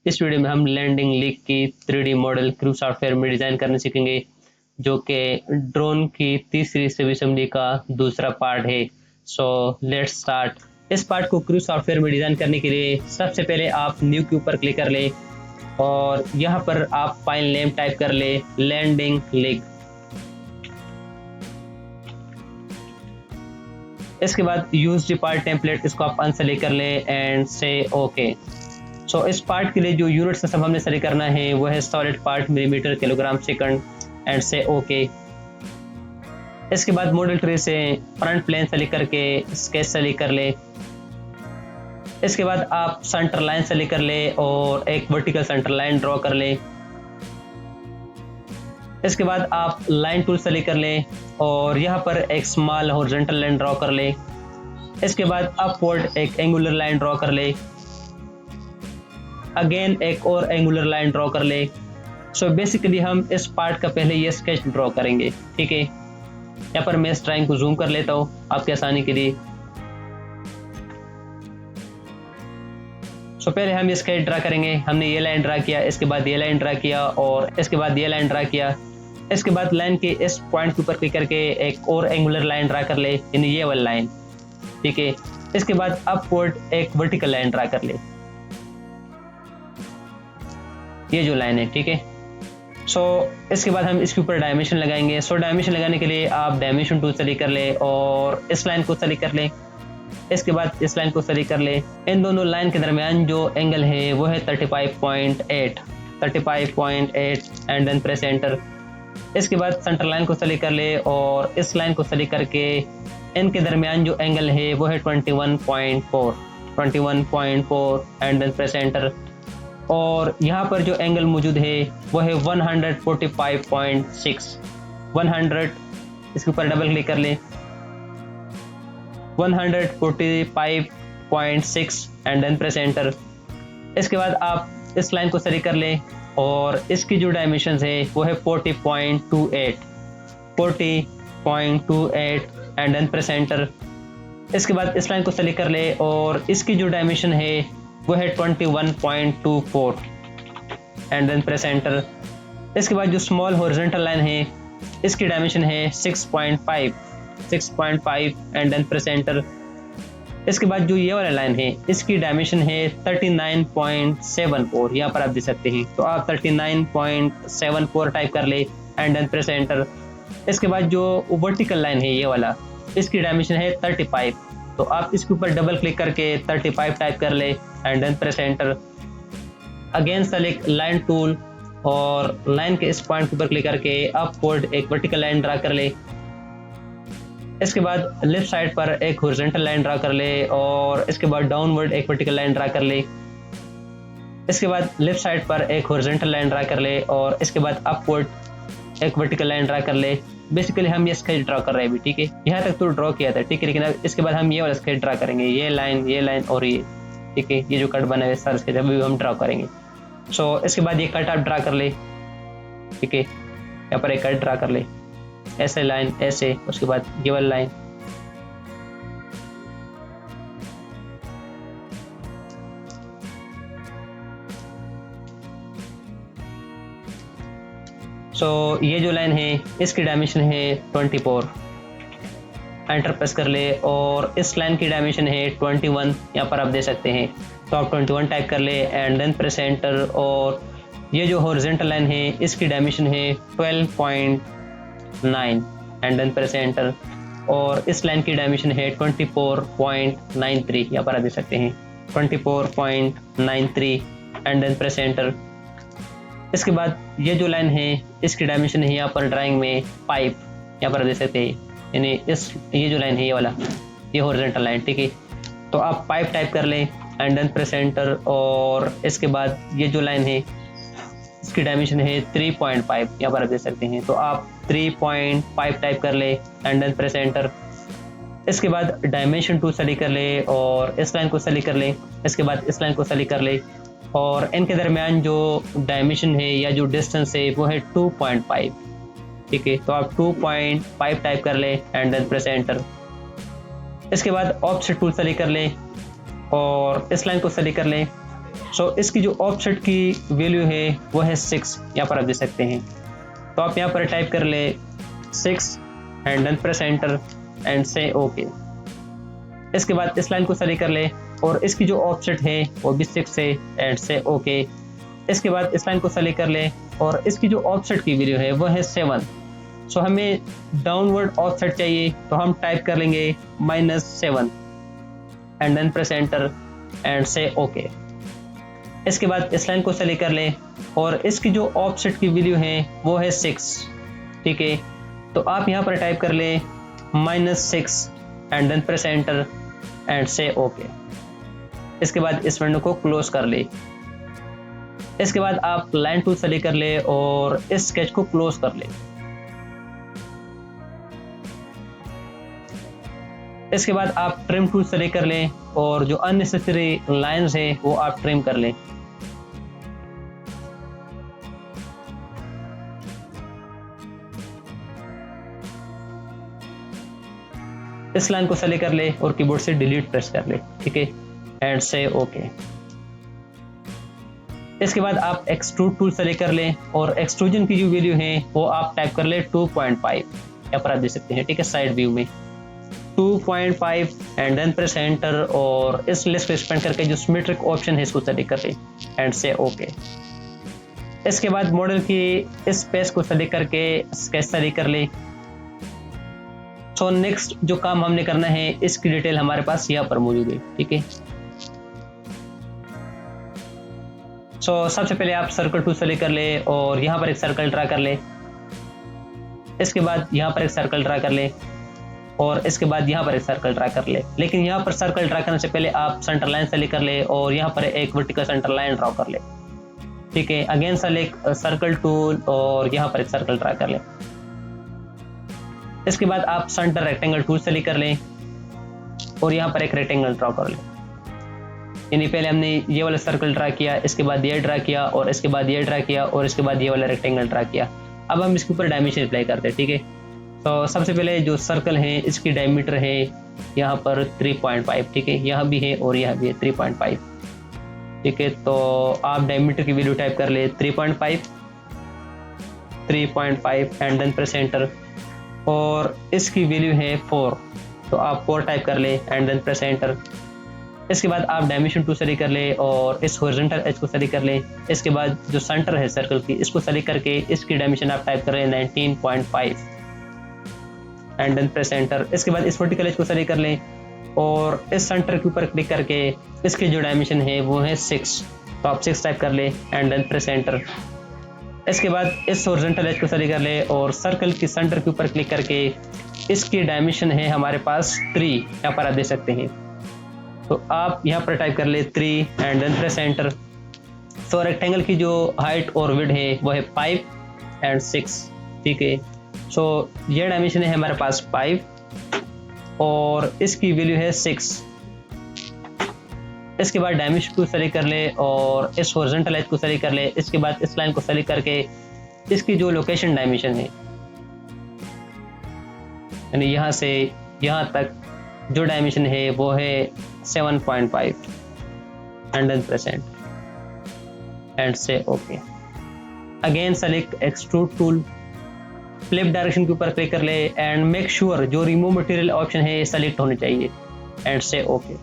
इस वीडियो में हम लैंडिंग लीग की 3D मॉडल क्रू सॉफ्टवेयर में डिज़ाइन करना सीखेंगे, जो कि ड्रोन की तीसरी सब असेंबली का दूसरा पार्ट है। So let's start. इस पार्ट को क्रू सॉफ्टवेयर में डिज़ाइन करने के लिए सबसे पहले आप न्यू के ऊपर क्लिक कर ले और यहाँ पर आप फाइल नेम टाइप कर ले लैंडिंग लीग। इसके बाद यूज द पार्ट टेम्पलेट, इसको आप अनसेलेक्ट कर ले एंड से ओके। सो इस पार्ट के लिए जो यूनिट्स सब हमने सेलेक्ट करना है वो है solid part millimetre kilogram second and say okay. इसके बाद मॉडल ट्री से फ्रंट प्लेन सेलेक्ट करके स्केच सेलेक्ट कर ले। इसके बाद आप सेंटर लाइन सेलेक्ट कर ले और एक वर्टिकल सेंटर लाइन ड्रॉ कर ले। इसके बाद आप लाइन टूल सेलेक्ट कर ले और यहाँ पर एक स्मॉल हॉरिजॉन्टल लाइन ड्रॉ कर ले। इसके बाद अपवर्ड एक एंगुलर लाइन ड्रॉ कर ले, अगेन एक और एंगुलर लाइन ड्रॉ कर ले। सो बेसिकली हम इस पार्ट का पहले ये स्केच ड्रॉ करेंगे, ठीक है। यहाँ पर मैं इस ड्राइंग को जूम कर लेता हूँ आपके आसानी के लिए। सो पहले हम ये स्केच ड्रा करेंगे। हमने ये लाइन ड्रा किया, इसके बाद ये लाइन ड्रा किया और इसके बाद ये लाइन ड्रा किया। इसके बाद लाइन के इस पॉइंट के ऊपर क्लिक करके एक और एंगुलर लाइन ड्रा कर ले, यानी ये वाली लाइन, ठीक है। इसके बाद अपवर्ड एक वर्टिकल लाइन ड्रा कर ले, ये जो लाइन है, ठीक है। सो इसके बाद हम इसके ऊपर डायमेंशन लगाएंगे। सो डायमेंशन लगाने के लिए आप डायमेंशन टूल सेलेक्ट कर ले और इस लाइन को सेलेक्ट कर ले। इसके बाद इस लाइन को सेलेक्ट कर ले। इन दोनों लाइन के दरमियान जो एंगल है वो है 35.8 एंड देन प्रेस एंटर। इसके बाद सेंटर लाइन को सेलेक्ट कर ले और इस लाइन को सेलेक्ट करके इनके दरमियान जो एंगल है वो है 21.4 एंड देन प्रेस एंटर। और यहाँ पर जो एंगल मौजूद है वो है 145.6। 100, इसके ऊपर डबल क्लिक कर ले, 145.6 एंड देन प्रेस एंटर। इसके बाद आप इस लाइन को सेलेक्ट कर ले और इसकी जो डायमेंशंस है वो है 40.28 एंड देन प्रेस एंटर। इसके बाद इस लाइन को सेलेक्ट कर ले और इसकी जो डायमेंशन है वो है 21.24 एंड देन प्रेस एंटर। इसके बाद जो स्मॉल हॉरिजॉन्टल लाइन है इसकी डायमेंशन है 6.5 एंड देन प्रेस एंटर। इसके बाद जो ये वाला लाइन है इसकी डायमेंशन है 39.74, यहाँ पर आप देख सकते हैं। तो आप 39.74 टाइप कर ले एंड देन प्रेस एंटर। इसके बाद जो वर्टिकल लाइन है ये वाला, इसकी डायमेंशन है 35, तो आप इसके ऊपर डबल क्लिक करके 35 टाइप कर ले and then press enter. Again select line tool और लाइन के इस पॉइंट के ऊपर क्लिक करके अपवर्ड एक वर्टिकल लाइन ड्रा कर ले। इसके बाद लेफ्ट साइड पर एक हॉरिजॉन्टल लाइन ड्रा कर ले और इसके बाद डाउनवर्ड एक वर्टिकल लाइन ड्रा कर ले। इसके बाद लेफ्ट साइड पर एक हॉरिजॉन्टल लाइन ड्रा कर ले और इसके बाद अपवर्ड एक वर्टिकल लाइन ड्रा कर ले। बेसिकली हम ये स्केच ड्रा कर रहे हैं अभी, ठीक है। यहाँ तक तो ड्रॉ किया था, ठीक है, लेकिन अब इसके बाद हम ये वाला स्केच ड्रा करेंगे, ये लाइन और ये, ठीक है। ये जो कट बना है सारा स्केच अभी हम ड्रा करेंगे। सो इसके बाद ये कट आप ड्रा कर ले, ठीक है। यहाँ पर एक कट ड्रा कर ले, ऐसे लाइन ऐसे, उसके बाद ये वाली लाइन। सो ये जो लाइन है इसकी डायमेंशन है 24, एंटर प्रेस कर ले और इस लाइन की डायमेंशन है 21, यहाँ पर आप दे सकते हैं। तो आप 21 टाइप कर ले एंड देन प्रेस एंटर। और ये जो हॉरिजॉन्टल लाइन है इसकी डायमेंशन है 12.9 एंड देन प्रेस एंटर। और इस लाइन की डायमेंशन है 24.93, यहाँ पर आप देख सकते हैं 24.93 एंड देन प्रेस एंटर। इसके बाद ये जो लाइन है इसकी डायमेंशन है यहाँ पर ड्राइंग में 5, यहाँ पर देख सकते हैं, यानी ये जो लाइन है ये वाला, ये हॉरिजॉन्टल लाइन, ठीक है। तो आप 5 टाइप कर लें एंड देन प्रेस एंटर। और इसके बाद ये जो लाइन है इसकी डायमेंशन है 3.5, यहाँ पर आप देख सकते हैं। तो आप 3.5 टाइप कर ले एंड देन प्रेस एंटर। इसके बाद डायमेंशन टूल सेलेक्ट कर ले और इस लाइन को सेलेक्ट कर ले। इसके बाद इस लाइन को सेलेक्ट कर ले और इनके दरमियान जो डायमेंशन है या जो डिस्टेंस है वो है 2.5, ठीक है। तो आप 2.5 टाइप कर ले एंड देन प्रेस एंटर। इसके बाद ऑफसेट टूल सेलेक्ट कर ले और इस लाइन को सेलेक्ट कर लें। सो इसकी जो ऑफसेट की वैल्यू है वो है 6, यहाँ पर आप देख सकते हैं। तो आप यहाँ पर टाइप कर ले 6 and then press enter and say okay. इसके बाद इस लाइन को सेलेक्ट कर ले और इसकी जो ऑफसेट है वो भी 6 है एंड से ओके। इसके बाद इस लाइन को सेलेक्ट कर ले और इसकी जो ऑफसेट की वैल्यू है वो है 7। सो हमें डाउनवर्ड ऑफसेट चाहिए, तो हम टाइप कर लेंगे -7 and then press enter and say okay. इसके बाद इस लाइन को सेलेक्ट कर ले और इसकी जो ऑफसेट की वैल्यू है वो है 6, ठीक है। तो आप यहाँ पर टाइप कर ले -6 and then press enter and say okay. इसके बाद इस विंडो को क्लोज कर ले। इसके बाद आप लाइन टूल सेलेक्ट कर ले और इस स्केच को क्लोज कर ले। इसके बाद आप ट्रिम टूल सेलेक्ट कर लें और जो अननेसेसरी लाइंस है वो आप ट्रिम कर लें। इस लाइन को सेलेक्ट कर ले और कीबोर्ड से डिलीट प्रेस कर ले, ठीक है, एंड से ओके। इसके बाद आप एक्सट्रूड टूल सेलेक्ट कर लें और एक्सट्रूजन की जो वैल्यू है वो आप टाइप कर ले 2.5, यहाँ पर आप देख सकते हैं, ठीक है, साइड व्यू में 2.5 एंड देन प्रेस एंटर और इस लिस्ट को एक्सपेंड करके जो सिमेट्रिक ऑप्शन है इसको सेलेक्ट कर ले एंड से ओके। इसके बाद मॉडल की इस स्पेस को सेलेक्ट करके स्केच सेलेक्ट कर ले। सो नेक्स्ट जो काम हमने करना है इसकी डिटेल हमारे पास यहाँ पर मौजूद है, ठीक है। सो सबसे पहले आप सर्कल टूल सेलेक्ट कर ले और यहाँ पर एक सर्कल ड्रा कर ले। इसके बाद यहाँ पर एक सर्कल ड्रा कर ले और इसके बाद यहाँ पर एक सर्कल ड्रा कर ले। लेकिन यहाँ पर सर्कल ड्रा करने से पहले आप सेंटर लाइन सेलेक्ट कर ले और यहाँ पर एक वर्टिकल सेंटर लाइन ड्रा कर ले, ठीक है। अगेन सेलेक्ट सर्कल टूल और यहाँ पर एक सर्कल ड्रा कर ले। इसके बाद आप सेंटर रेक्टेंगल टूल सेलेक्ट कर लें और यहाँ पर एक रेक्टेंगल ड्रा कर लें। यानी पहले हमने ये वाला सर्कल ड्रा किया, इसके बाद ये ड्रा किया और इसके बाद ये ड्रा किया और इसके बाद ये वाला रेक्टेंगल ड्रा किया। अब हम इसके ऊपर डायमेंशन अप्लाई करते हैं, ठीक है। तो सबसे पहले जो सर्कल है इसकी डायमीटर है यहाँ पर 3.5, ठीक है, यहाँ भी है और यहाँ भी है 3.5, ठीक है। तो आप डायमीटर की वैल्यू टाइप कर ले 3.5 एंड देन प्रेस एंटर और इसकी वैल्यू है 4, तो आप 4 टाइप कर ले एंड देन प्रेस एंटर। इसके बाद आप डायमेंशन टू सेलेक्ट कर ले और इस हॉरिजॉन्टल एज को सेलेक्ट कर ले। इसके बाद जो सेंटर है सर्कल की इसको सेलेक्ट करके इसकी डायमेंशन आप टाइप कर ले 19.5 एंड देन प्रेस एंटर। इसके बाद इस वर्टिकल एज को सेलेक्ट कर ले और इस सेंटर के ऊपर क्लिक करके इसकी जो डायमेंशन है वो है 6, तो आप 6 टाइप कर ले एंड देन प्रेस एंटर। इसके बाद इस हॉरिजॉन्टल एज को सेलेक्ट कर ले और सर्कल की सेंटर के ऊपर क्लिक करके इसकी डायमेंशन है हमारे पास 3, यहाँ पर आप देख सकते हैं। तो आप यहाँ पर टाइप कर ले 3 एंड देन प्रेस एंटर। तो रेक्टेंगल की जो हाइट और विड्थ है वो है 5 एंड 6, ठीक है। सो ये डायमेंशन है हमारे पास 5 और इसकी वैल्यू है 6। इसके बाद डायमेंशन को सेलेक्ट कर ले और इस हॉरिजॉन्टल एज को सेलेक्ट कर ले। इसके बाद इस लाइन को सेलेक्ट करके इसकी जो लोकेशन डायमेंशन है यानी यहाँ से यहाँ तक जो डायमेंशन है वो है 7.5 and then press and say okay. Again select extrude tool, flip direction के ऊपर क्लिक कर ले एंड मेक श्योर जो रिमूव मटेरियल ऑप्शन है सेलेक्ट होने चाहिए एंड से ओके।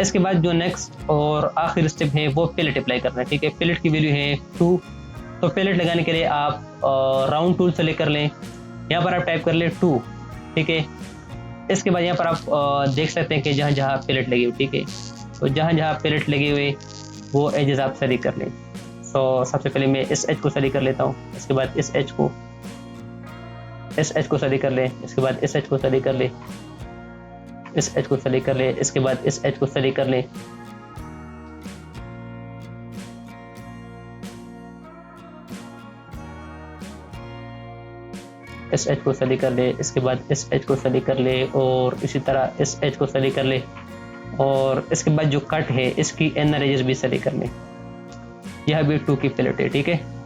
इसके बाद जो नेक्स्ट और आखिरी स्टेप है वो पिलेट अप्लाई करना है, ठीक है। पिलेट की वैल्यू है 2, तो पिलेट लगाने के लिए आप राउंड टूल सेलेक्ट कर लें। यहाँ पर आप टाइप कर ले 2, ठीक है। इसके बाद यहाँ पर आप देख सकते हैं कि जहाँ जहाँ पिलेट लगी हुई, ठीक है। तो जहाँ जहाँ पिलेट लगी हुई वो एजेस आप सेलेक्ट कर लें। तो सबसे पहले मैं इस एज को सेलेक्ट कर लेता हूँ। इसके बाद इस एज को सेलेक्ट कर ले। इसके बाद इस एज को सेलेक्ट कर ले, इस एज को सेलेक्ट कर ले। इसके बाद इस एज को सेलेक्ट कर ले। इस एज को सेलेक्ट कर ले। इसके बाद इस एज को सेलेक्ट कर ले और इसी तरह इस एज को सेलेक्ट कर ले और इसके बाद जो कट है इसकी इनर एजेस भी सेलेक्ट कर ले। यह भी 2 की पिलेट है, ठीक है।